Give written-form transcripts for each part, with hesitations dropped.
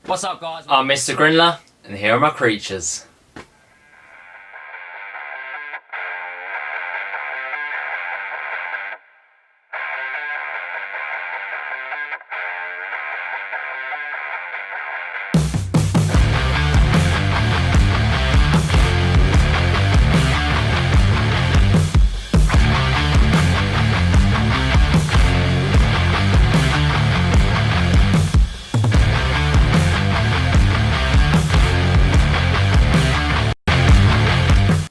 What's up, guys? I'm Mr. Grindler, and here are my creatures.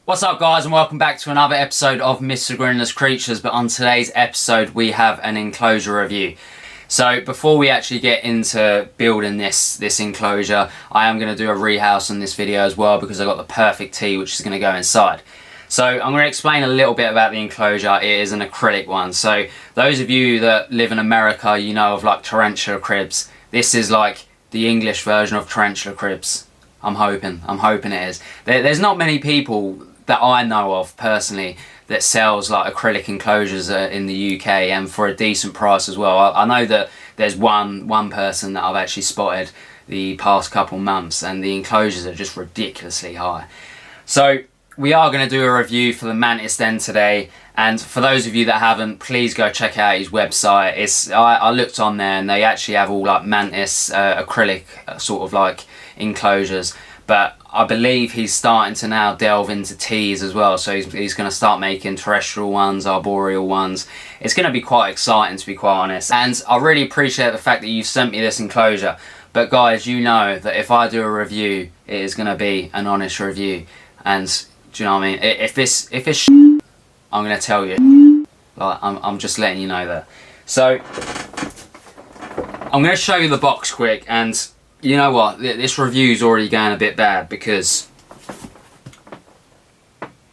What's up, guys, and welcome back to another episode of Mr. Grindler's Creatures. But on today's episode we have an enclosure review. So before we actually get into building this enclosure, I am going to do a rehouse on this video as well, because I've got the perfect tea which is going to go inside. So I'm going to explain a little bit about the enclosure. It is an acrylic one. So those of you that live in America, you know of like tarantula cribs. This is like the English version of tarantula cribs. I'm hoping it is. There's not many people that I know of personally that sells like acrylic enclosures in the UK, and for a decent price as well. I know that there's one person that I've actually spotted the past couple months, and the enclosures are just ridiculously high. So we are going to do a review for the Mantis Den today, and for those of you that haven't, please go check out his website. I looked on there and they actually have all like Mantis acrylic sort of like enclosures, but I believe he's starting to now delve into teas as well. So he's going to start making terrestrial ones, arboreal ones. It's going to be quite exciting, to be quite honest. And I really appreciate the fact that you sent me this enclosure. But guys, you know that if I do a review, it is going to be an honest review. And do you know what I mean? If it's I'm going to tell you. Like, I'm just letting you know that. So I'm going to show you the box quick, and you know what, this review's already going a bit bad because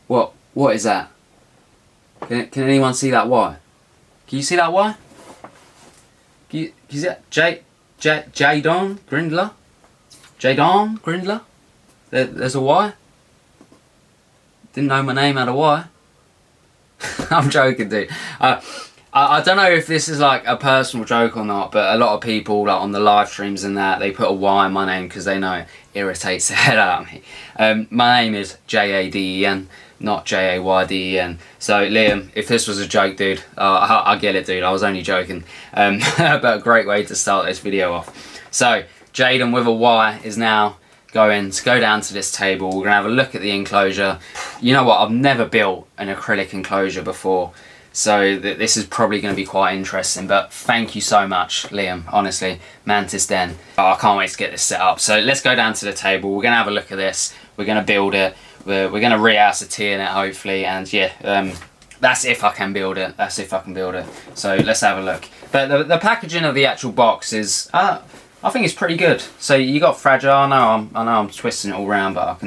what is that? Can anyone see that wire? Can you see that wire? Can you see that? Jadon Grindler? Jadon Grindler? There's a wire? Didn't know my name had a wire. I'm joking, dude. I don't know if this is like a personal joke or not, but a lot of people like on the live streams and that, they put a Y in my name because they know it irritates the hell out of me. My name is Jaden, not Jayden. So Liam, if this was a joke, dude, I get it, dude. I was only joking. But a great way to start this video off. So Jaden with a Y is now going to go down to this table. We're going to have a look at the enclosure. You know what? I've never built an acrylic enclosure before, so this is probably going to be quite interesting. But thank you so much, Liam, honestly. Mantis Den. Oh, I can't wait to get this set up. So let's go down to the table. We're going to have a look at this. We're going to build it. We're going to rehouse a tea in it, hopefully. And yeah, that's if I can build it. That's if I can build it. So let's have a look. But the packaging of the actual box is, I think it's pretty good. So you got fragile. I know I'm twisting it all around, but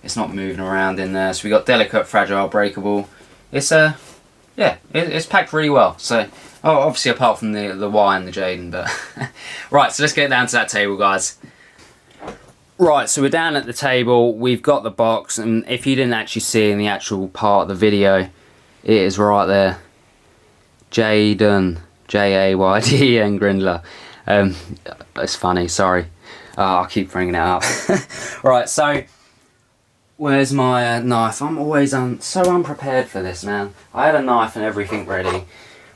it's not moving around in there. So we got delicate, fragile, breakable. Yeah, it's packed really well. So, obviously apart from the Y and the Jaden, but right. So let's get down to that table, guys. Right, so we're down at the table. We've got the box, and if you didn't actually see in the actual part of the video, it is right there. Jaden, Jayden Grindler. It's funny. Sorry, I keep bringing it up. Right, so. Where's my knife? I'm always so unprepared for this, man. I had a knife and everything ready.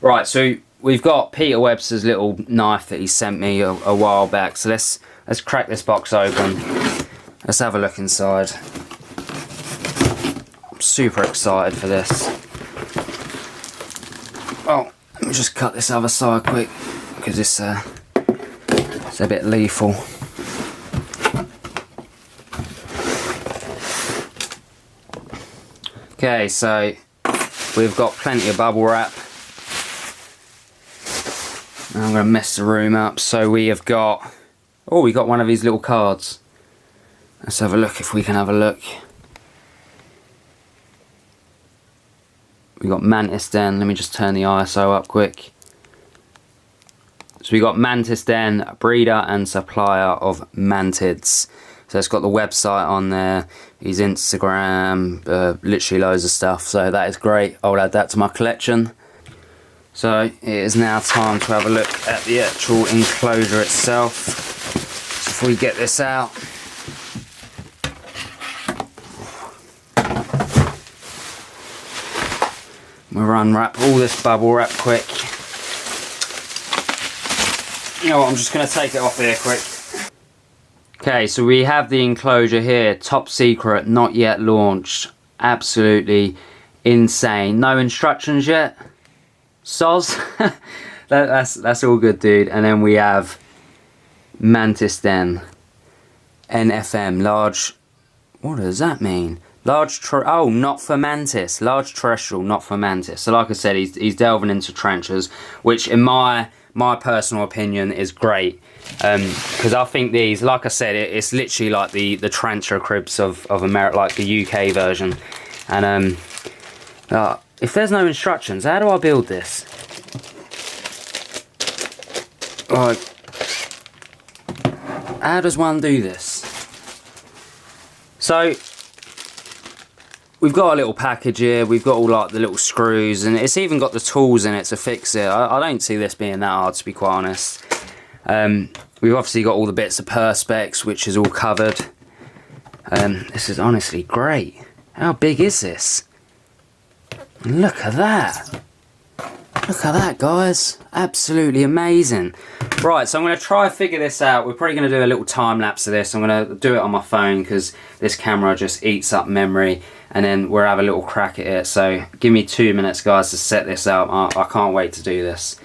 Right, so we've got Peter Webster's little knife that he sent me a while back. So let's crack this box open. Let's have a look inside. I'm super excited for this. Oh, let me just cut this other side quick, because it's a bit lethal. Okay, so we've got plenty of bubble wrap. I'm going to mess the room up. So we have got, we got one of these little cards. Let's have a look if we can have a look. We got Mantis Den. Let me just turn the ISO up quick. So we got Mantis Den, breeder and supplier of mantids. So it's got the website on there, his Instagram, literally loads of stuff. So that is great. I'll add that to my collection. So it is now time to have a look at the actual enclosure itself. So if we get this out. We'll unwrap all this bubble wrap quick. You know what, I'm just going to take it off here quick. Okay, so we have the enclosure here, top secret, not yet launched. Absolutely insane. No instructions yet. Soz. that's all good, dude. And then we have Mantis then. NFM, large. What does that mean? Oh, not for Mantis. Large terrestrial, not for Mantis. So like I said, he's delving into trenchers, which in my personal opinion is great. Because I think these, like I said, it's literally like the trencher cribs of America, like the UK version. And if there's no instructions, how do I build this? Like, how does one do this? So we've got a little package here. We've got all like the little screws, and it's even got the tools in it to fix it. I don't see this being that hard, to be quite honest. We've obviously got all the bits of perspex, which is all covered. This is honestly great. How big is this? Look at that. Look at that, guys. Absolutely amazing. Right, so I'm going to try and figure this out. We're probably going to do a little time lapse of this. I'm going to do it on my phone because this camera just eats up memory, and then we'll have a little crack at it. So give me 2 minutes, guys, to set this up. I can't wait to do this.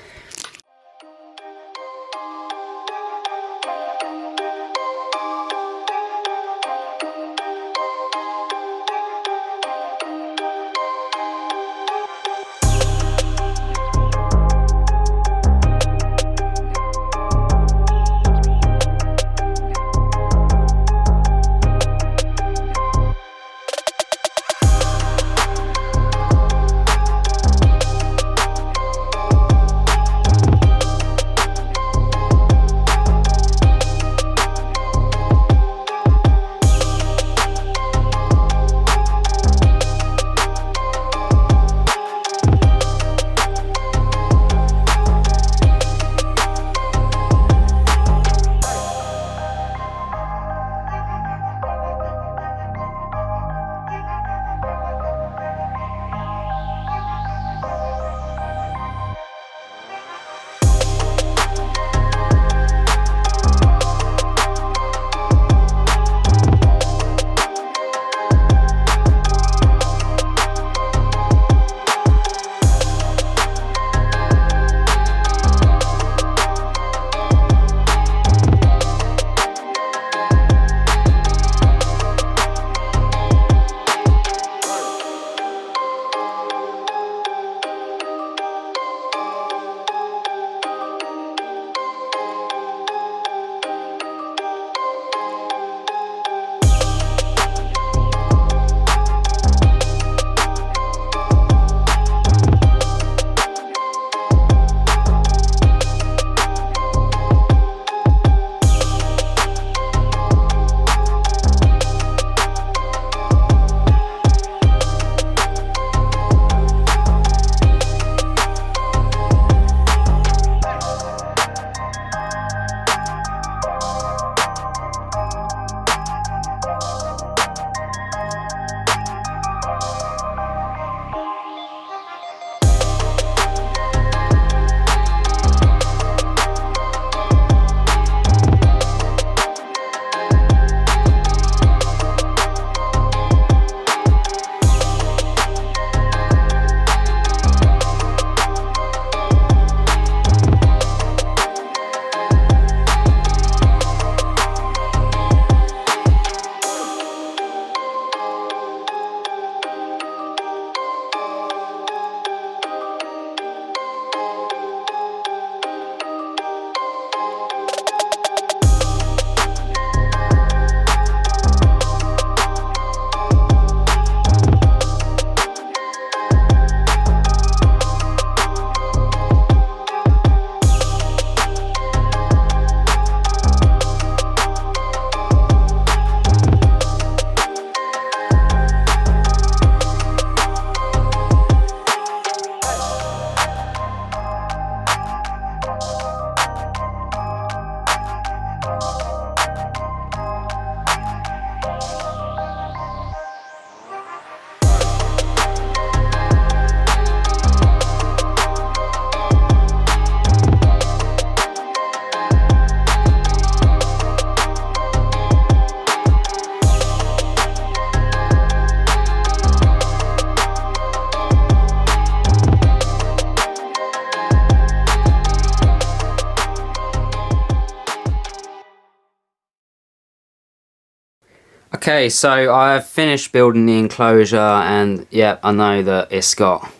Okay, so I've finished building the enclosure, and yeah, I know that it's got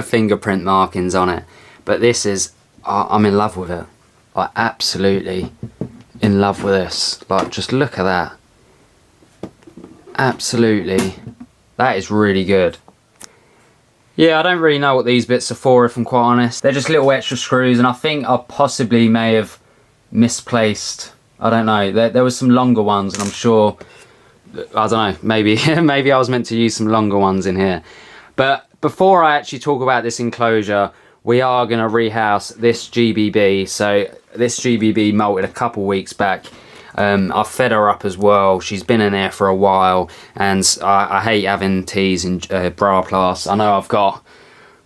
fingerprint markings on it, but this is, I'm in love with it. Like, absolutely in love with this. Like, just look at that. Absolutely, that is really good. Yeah, I don't really know what these bits are for, if I'm quite honest. They're just little extra screws, and I think I possibly may have misplaced, I don't know, there was some longer ones, and I'm sure, I don't know, maybe maybe I was meant to use some longer ones in here. But before I actually talk about this enclosure, we are going to rehouse this GBB. So this GBB molted a couple weeks back. I fed her up as well. She's been in there for a while, and I hate having teas in bra plas. I know I've got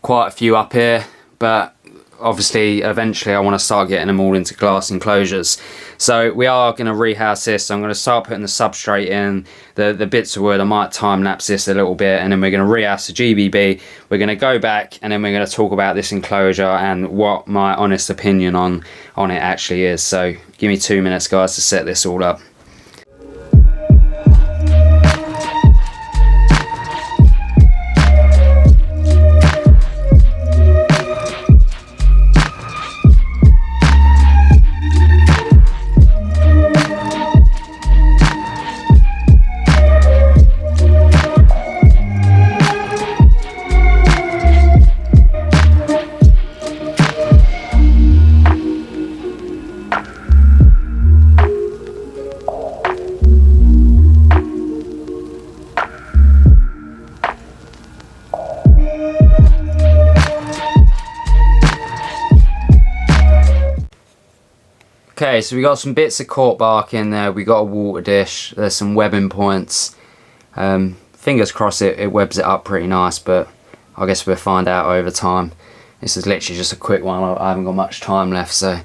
quite a few up here, but obviously eventually I want to start getting them all into glass enclosures. So we are going to rehouse this. So I'm going to start putting the substrate in, the bits of wood. I might time lapse this a little bit, and then we're going to rehouse the GBB. We're going to go back, and then we're going to talk about this enclosure and what my honest opinion on it actually is. So give me 2 minutes, guys, to set this all up. Okay, so we got some bits of cork bark in there, we got a water dish, there's some webbing points. Fingers crossed it webs it up pretty nice, but I guess we'll find out over time. This is literally just a quick one, I haven't got much time left, so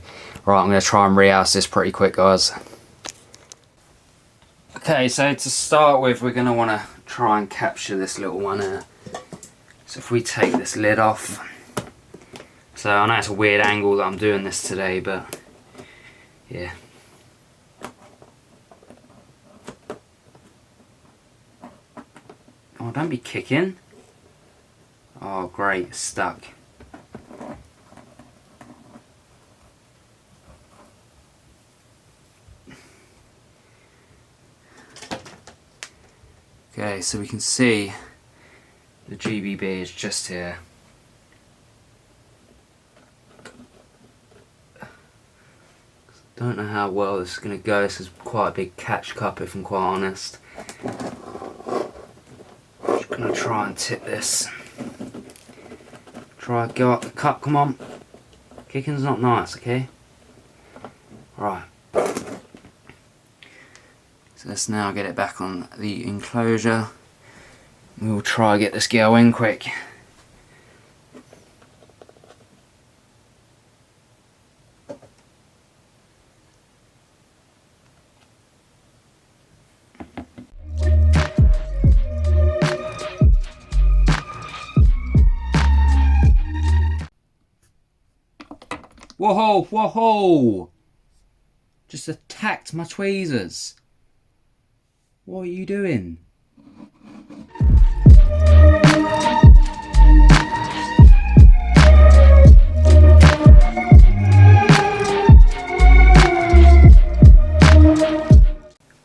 right, I'm going to try and rehouse this pretty quick, guys. Okay, so to start with, we're going to want to try and capture this little one here. So if we take this lid off, so I know it's a weird angle that I'm doing this today, but yeah. Oh, don't be kicking. Oh, great, it's stuck. Okay, so we can see the GBB is just here. Don't know how well this is going to go. This is quite a big catch cup, if I'm quite honest. Just going to try and tip this. Try go up the cup, come on. Kicking's not nice, okay? Right. So let's now get it back on the enclosure. We'll try and get this girl in quick. Whoa, whoa! Just attacked my tweezers. What are you doing?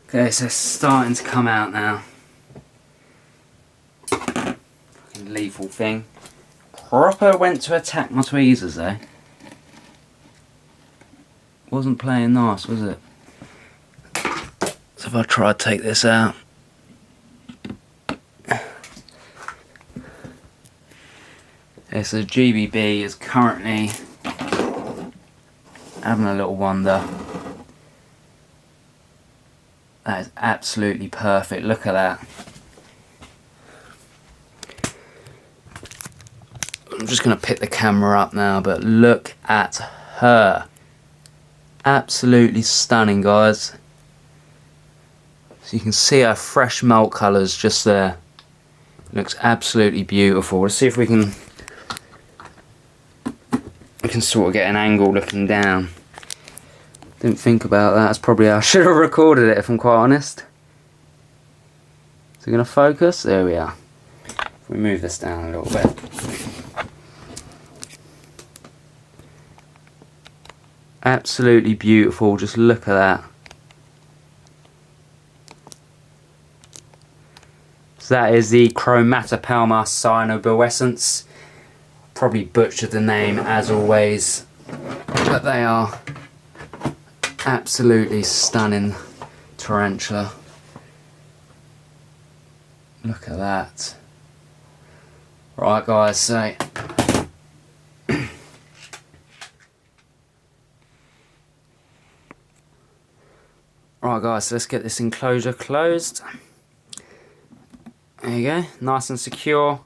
Okay, so it's starting to come out now. Fucking lethal thing. Proper went to attack my tweezers, eh? Wasn't playing nice, was it? So if I try to take this out. Okay, so GBB is currently having a little wander. That is absolutely perfect, look at that. I'm just going to pick the camera up now, but look at her. Absolutely stunning, guys. So you can see her fresh melt colours just there. Looks absolutely beautiful. Let's see if we can sort of get an angle looking down. Didn't think about that. That's probably how I should have recorded it, if I'm quite honest. Is it going to focus? There we are. If we move this down a little bit. Absolutely beautiful, just look at that. So that is the Chromatopelma cyanoboescens. Probably butchered the name as always, but they are absolutely stunning tarantula. Look at that. Right guys, so right guys, so let's get this enclosure closed. There you go, nice and secure.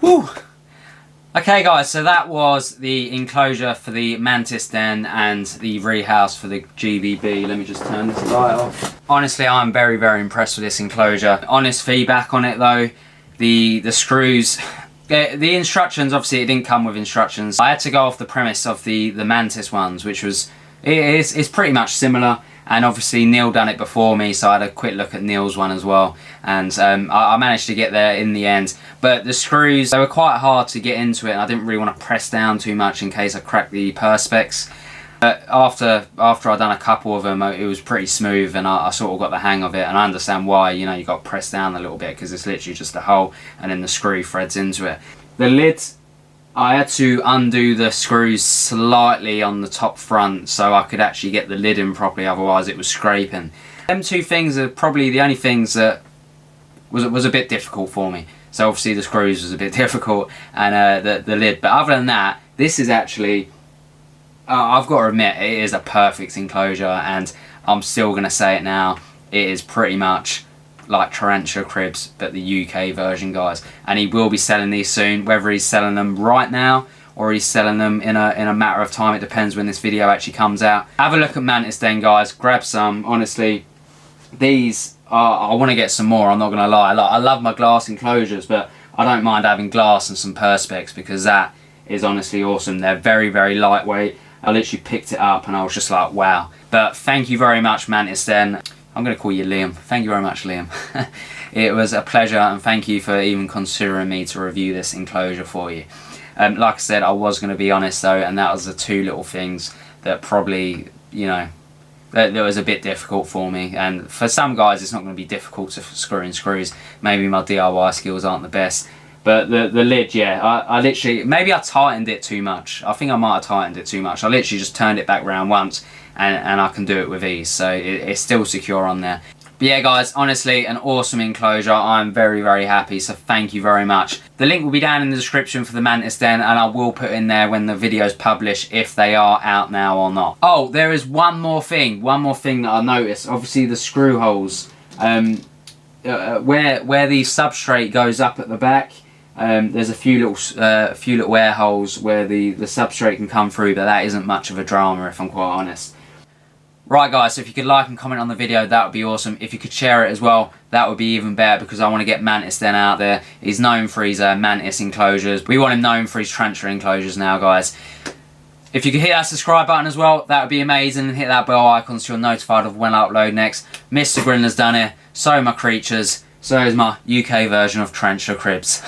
Woo! Okay guys, so that was the enclosure for the Mantis den and the Rehouse for the GBB. Let me just turn this light off. Honestly, I'm very, very impressed with this enclosure. Honest feedback on it though, the screws, the instructions, obviously it didn't come with instructions. I had to go off the premise of the Mantis ones, which was, it's pretty much similar. And obviously Neil done it before me, so I had a quick look at Neil's one as well. And I managed to get there in the end. But the screws, they were quite hard to get into it, and I didn't really want to press down too much in case I cracked the perspex. But after I'd done a couple of them, it was pretty smooth, and I sort of got the hang of it. And I understand why, you know, you got to press down a little bit, because it's literally just a hole, and then the screw threads into it. The lid, I had to undo the screws slightly on the top front so I could actually get the lid in properly, otherwise it was scraping. Them two things are probably the only things that was a bit difficult for me. So obviously the screws was a bit difficult, and the lid. But other than that, this is actually, I've got to admit, it is a perfect enclosure, and I'm still going to say it now, it is pretty much like Tarantula Cribs, but the UK version, guys. And he will be selling these soon, whether he's selling them right now or he's selling them in a matter of time. It depends when this video actually comes out. Have a look at Mantis then, guys. Grab some. Honestly, these I want to get some more, I'm not going to lie. I love my glass enclosures, but I don't mind having glass and some perspex, because that is honestly awesome. They're very, very lightweight. I literally picked it up and I was just like, wow. But thank you very much, Mantis then. I'm going to call you Liam. Thank you very much, Liam. It was a pleasure, and thank you for even considering me to review this enclosure for you. Like I said, I was going to be honest though, and that was the two little things that probably, you know, that was a bit difficult for me. And for some guys it's not going to be difficult to screw in screws. Maybe my DIY skills aren't the best. But the lid, yeah, I literally, maybe I tightened it too much. I think I might have tightened it too much. I literally just turned it back round once, and I can do it with ease. So it's still secure on there. But yeah guys, honestly an awesome enclosure. I'm very, very happy, so thank you very much. The link will be down in the description for the Mantis den, and I will put in there when the videos publish, if they are out now or not. Oh, there is one more thing that I noticed. Obviously the screw holes, where the substrate goes up at the back, There's a few little air holes where the substrate can come through, but that isn't much of a drama if I'm quite honest. Right guys, so if you could like and comment on the video, that would be awesome. If you could share it as well, that would be even better, because I want to get Mantis then out there. He's known for his Mantis enclosures. We want him known for his tarantula enclosures now, guys. If you could hit that subscribe button as well, that would be amazing. And hit that bell icon so you're notified of when I upload next. Mr. Grindler's done it. So are my creatures. So is my UK version of tarantula cribs.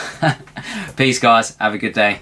Peace guys, have a good day.